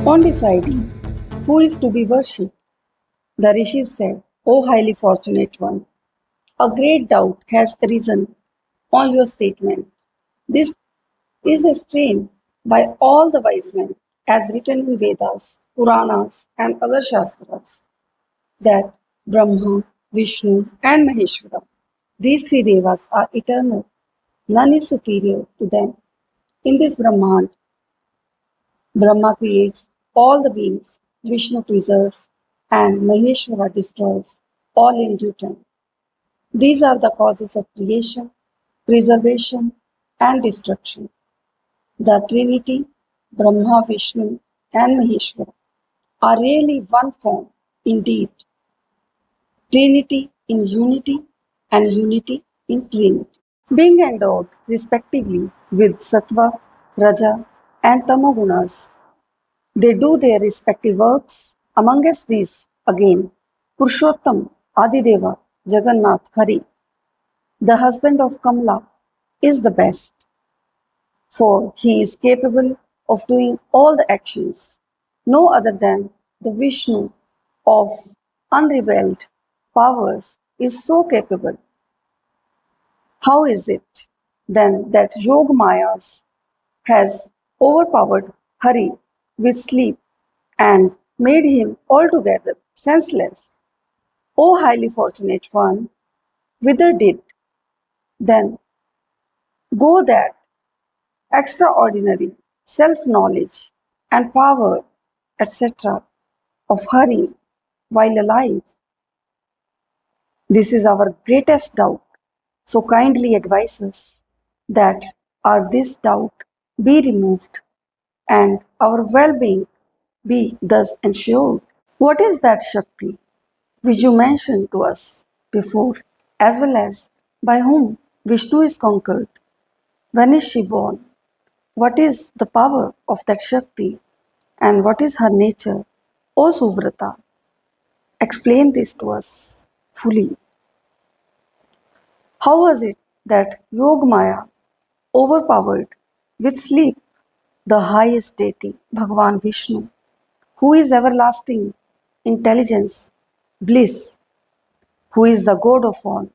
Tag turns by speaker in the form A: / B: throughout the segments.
A: On deciding who is to be worshipped, the rishis said, O highly fortunate one, a great doubt has arisen on your statement. This is explained by all the wise men, as written in Vedas, Puranas, and other Shastras, that Brahma, Vishnu, and Maheshwara, these three devas, are eternal. None is superior to them. In this Brahmand, Brahma creates all the beings, Vishnu preserves, and Maheshwara destroys all in due time. These are the causes of creation, preservation, and destruction. The Trinity, Brahma, Vishnu, and Maheshwara, are really one form, indeed. Trinity in unity and unity in Trinity. Being endowed respectively with Sattva, Raja, and Tamagunas, they do their respective works. Amongst these, again, Purushottam Adideva Jagannath Hari, the husband of Kamala, is the best, for he is capable of doing all the actions. No other than the Vishnu of unrevealed powers is so capable. How is it then that Yog Mayas has overpowered Hari with sleep and made him altogether senseless? O highly fortunate one, whither did then go that extraordinary self-knowledge and power, etc., of Hari while alive? This is our greatest doubt. So kindly advise us that our this doubt be removed and our well-being be thus ensured. What is that Shakti which you mentioned to us before, as well as by whom Vishnu is conquered? When is she born? What is the power of that Shakti and what is her nature? O Suvrata, explain this to us fully. How was it that Yog Maya overpowered with sleep the highest deity, Bhagwan Vishnu, who is everlasting intelligence, bliss, who is the God of all,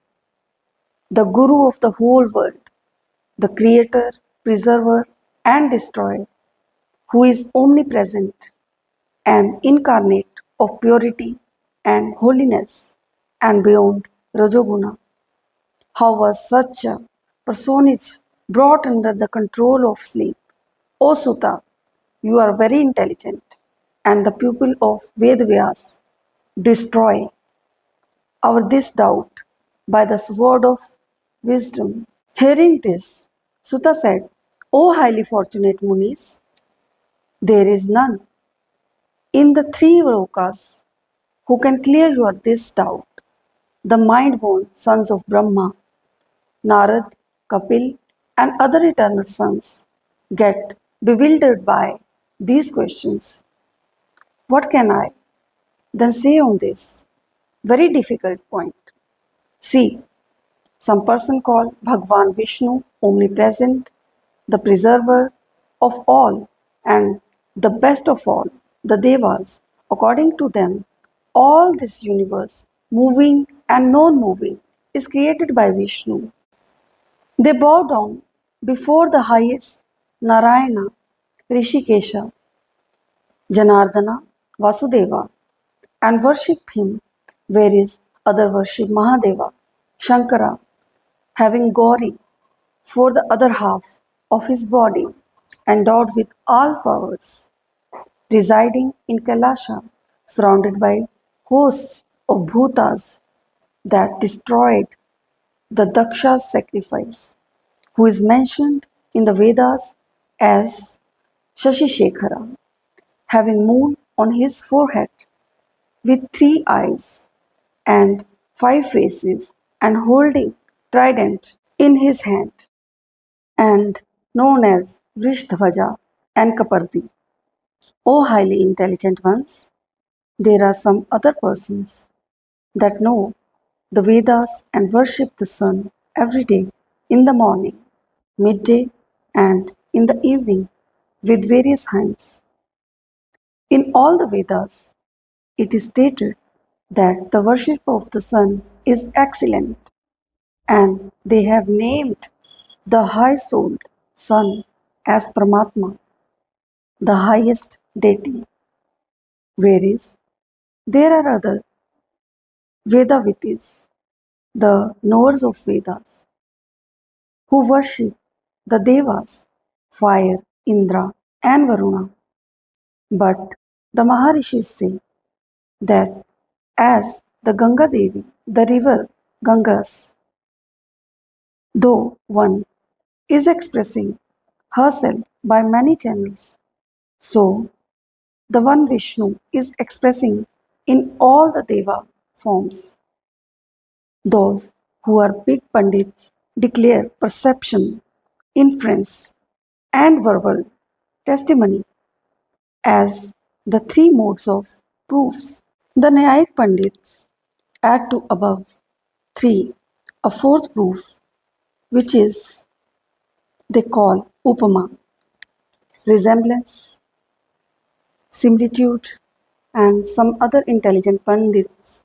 A: the Guru of the whole world, the Creator, Preserver, and Destroyer, who is omnipresent and incarnate of purity and holiness and beyond Rajoguna? How was such a personage brought under the control of sleep? O Sutta, you are very intelligent and the pupil of Vedvyas. Destroy our this doubt by the sword of wisdom. Hearing this, Sutta said, O highly fortunate Munis, there is none in the three lokas who can clear your this doubt. The mind-born sons of Brahma, Narad, Kapil, and other eternal sons get bewildered by these questions. What can I then say on this very difficult point? See, some person called Bhagwan Vishnu omnipresent, the preserver of all and the best of all, the Devas. According to them, all this universe, moving and non-moving, is created by Vishnu. They bow down before the highest Narayana, Rishikesha, Janardana, Vasudeva, and worship him, whereas other worship Mahadeva, Shankara, having Gauri for the other half of his body, endowed with all powers, residing in Kailasha, surrounded by hosts of bhutas that destroyed the Daksha's sacrifice, who is mentioned in the Vedas as Shashishekara, having moon on his forehead, with three eyes and five faces, and holding trident in his hand, and known as Vrishdhvaja and Kapardi. O highly intelligent ones, there are some other persons that know the Vedas and worship the sun every day in the morning, midday, and in the evening with various hymns. In all the Vedas, it is stated that the worship of the sun is excellent, and they have named the high-souled sun as Paramatma, the highest deity, whereas there are other Vedavitis, the knowers of Vedas, who worship the Devas, fire, Indra, and Varuna. But the Maharishis say that as the Ganga Devi, the river Gangas, though one is expressing herself by many channels, so the one Vishnu is expressing in all the Deva forms. Those who are big Pandits declare perception, inference, and verbal testimony as the three modes of proofs. The Nyayic Pandits add to above three a fourth proof, which is they call Upama, resemblance, similitude, and some other intelligent Pandits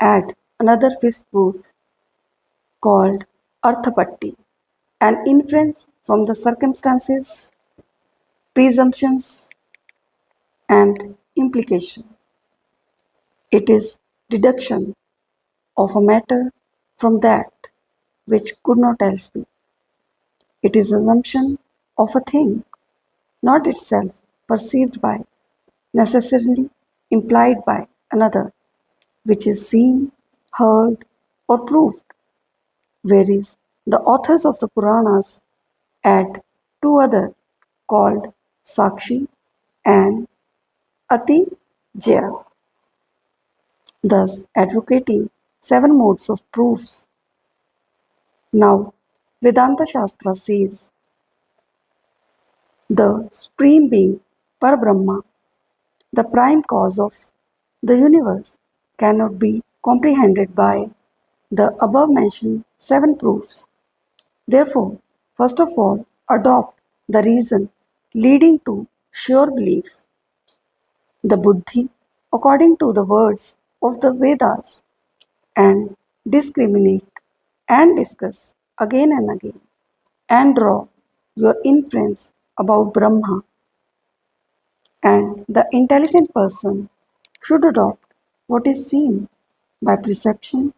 A: add another fifth proof called Arthapatti, an inference from the circumstances, presumptions, and implication. It is deduction of a matter from that which could not else be. It is assumption of a thing, not itself perceived by, necessarily implied by another, which is seen, heard, or proved, whereas the authors of the Puranas add two other called Sakshi and Ati Jaya, thus advocating seven modes of proofs. Now, Vedanta Shastra says the Supreme Being, Parabrahma, the prime cause of the universe, cannot be comprehended by the above mentioned seven proofs. Therefore, first of all, adopt the reason leading to sure belief, the buddhi, according to the words of the Vedas, and discriminate and discuss again and again and draw your inference about Brahma, and the intelligent person should adopt what is seen by perception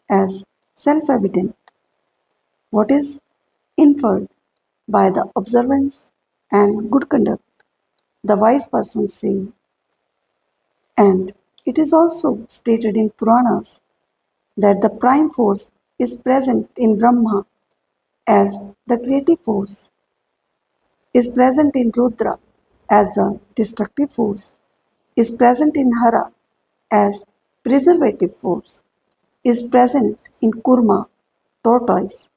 A: as self evident, what is inferred by the observance and good conduct, the wise person say. And it is also stated in Puranas that the prime force is present in Brahma as the creative force, is present in Rudra as the destructive force, is present in Hara as preservative force, is present in Kurma, tortoise,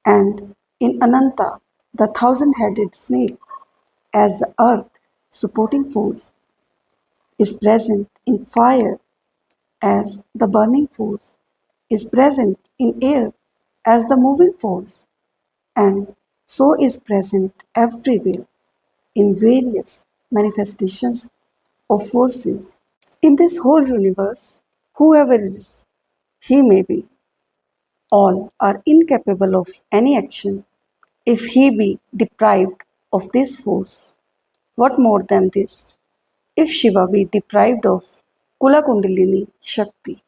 A: and in Ananta, the thousand-headed snake, as the earth supporting force, is present in fire as the burning force, is present in air as the moving force, and so is present everywhere in various manifestations of forces. In this whole universe, whoever is, he may be, all are incapable of any action if he be deprived of this force. What more than this? If Shiva be deprived of Kula Kundalini Shakti,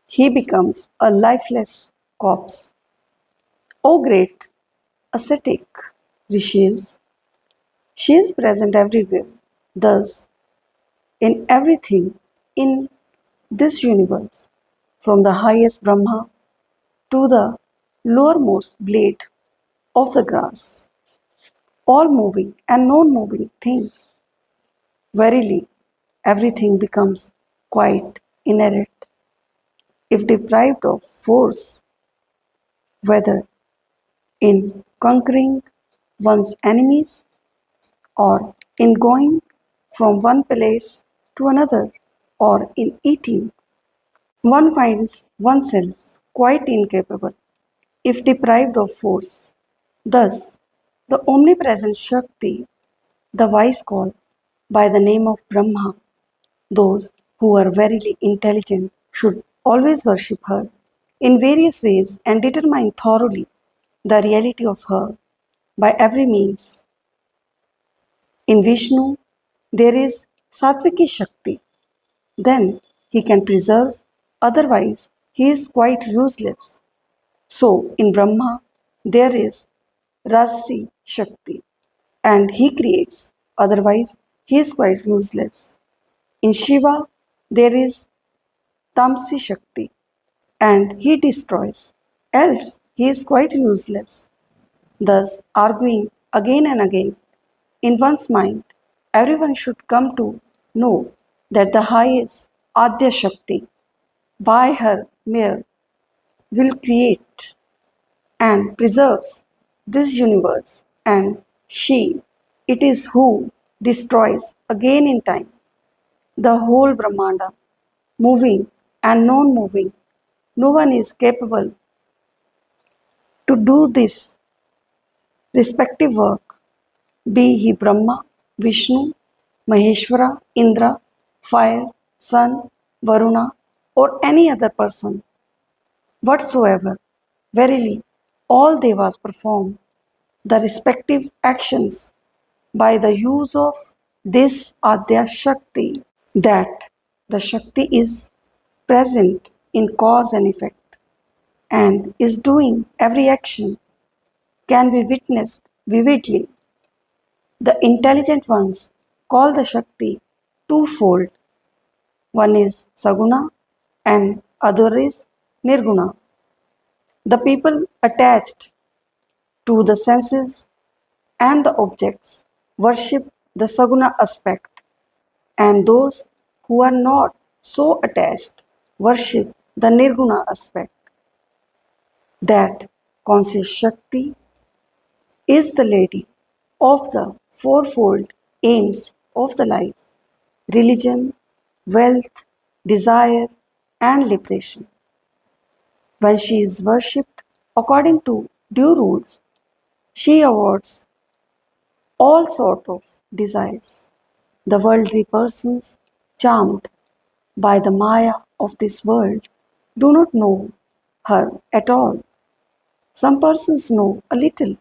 A: he becomes a lifeless corpse. O great ascetic rishis, she is present everywhere. Thus, in everything in this universe, from the highest Brahma to the lowermost blade of the grass, all moving and non moving things, verily everything becomes quite inert if deprived of force, whether in conquering one's enemies or in going from one place to another or in eating. One finds oneself quite incapable if deprived of force. Thus, the omnipresent Shakti, the wise call by the name of Brahma. Those who are verily intelligent should always worship her in various ways and determine thoroughly the reality of her by every means. In Vishnu, there is Satviki Shakti. Then he can preserve, otherwise, he is quite useless. So, in Brahma, there is Rajasi Shakti, and he creates, otherwise, he is quite useless. In Shiva, there is Tamsi Shakti, and he destroys, else, he is quite useless. Thus, arguing again and again in one's mind, everyone should come to know that the highest Adya Shakti, by her mere will create and preserves this universe, and she, it is who destroys again in time the whole Brahmanda, moving and non moving. No one is capable to do this respective work, be he Brahma, Vishnu, Maheshwara, Indra, fire, sun, Varuna, or any other person whatsoever. Verily, all devas perform the respective actions by the use of this Adya Shakti, that the Shakti is present in cause and effect and is doing every action can be witnessed vividly. The intelligent ones call the Shakti twofold. One is Saguna and other is Nirguna. The people attached to the senses and the objects worship the Saguna aspect, and those who are not so attached worship the Nirguna aspect. That conscious Shakti is the lady of the fourfold aims of the life: religion, wealth, desire, and liberation. When she is worshipped according to due rules, she awards all sort of desires. The worldly persons, charmed by the Maya of this world, do not know her at all. Some persons know a little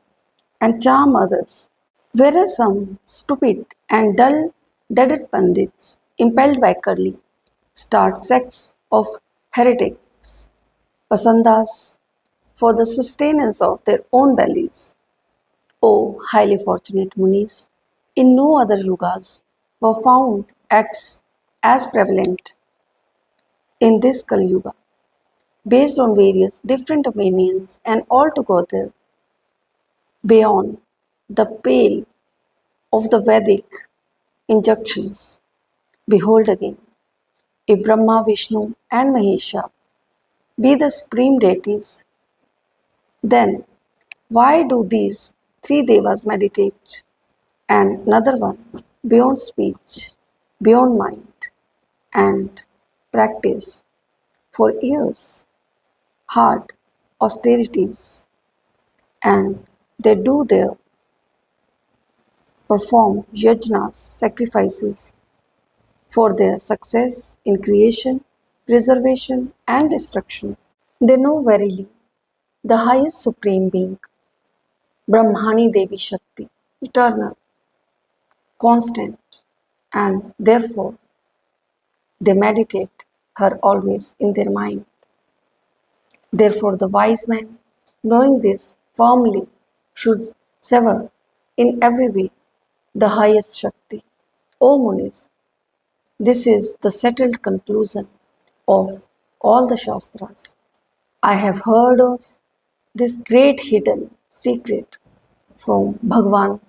A: and charm others, whereas some stupid and dull-deaded pandits, impelled by curly, start sects of heretics, pasandas, for the sustenance of their own bellies. O highly fortunate Munis, in no other yugas were found acts as prevalent in this Kali Yuga, based on various different opinions and altogether beyond the pale of the Vedic injunctions. Behold again, if Brahma, Vishnu, and Mahesha be the supreme deities, then why do these three devas meditate? And another one, beyond speech, beyond mind, and practice for years hard austerities, and they do their perform yajnas, sacrifices, for their success in creation, preservation, and destruction. They know verily the highest supreme being, Brahmani Devi Shakti, eternal, constant, and therefore they meditate her always in their mind. Therefore, the wise man, knowing this firmly, should sever in every way the highest Shakti. O Munis, this is the settled conclusion of all the Shastras. I have heard of this great hidden secret from Bhagwan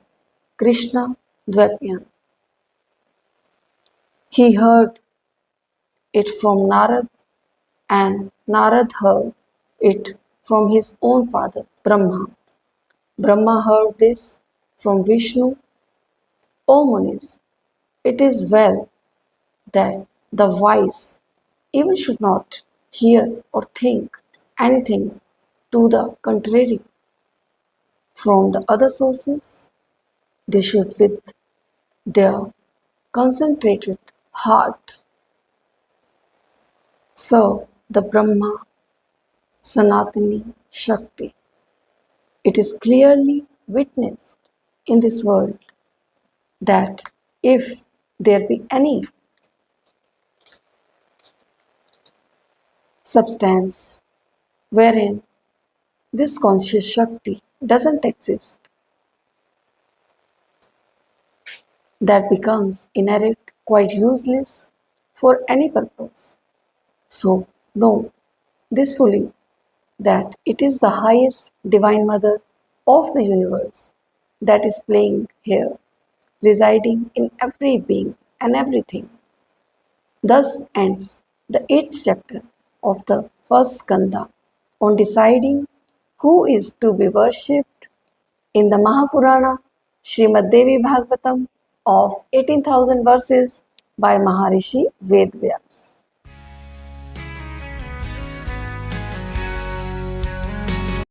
A: Krishna Dvapyan. He heard it from Narad, and Narad heard it from his own father, Brahma. Brahma heard this from Vishnu. O Munis, it is well that the wise even should not hear or think anything to the contrary from the other sources. They should with their concentrated heart serve the Brahma Sanatani Shakti. It is clearly witnessed in this world that if there be any substance wherein this conscious Shakti doesn't exist, that becomes inert, quite useless for any purpose. So, know this fully that it is the highest Divine Mother of the universe that is playing here, residing in every being and everything. Thus ends the 8th chapter of the first skanda on deciding who is to be worshipped in the Mahapurana Srimad Devi Bhagvatam of 18,000 verses by Maharishi Vedvyas.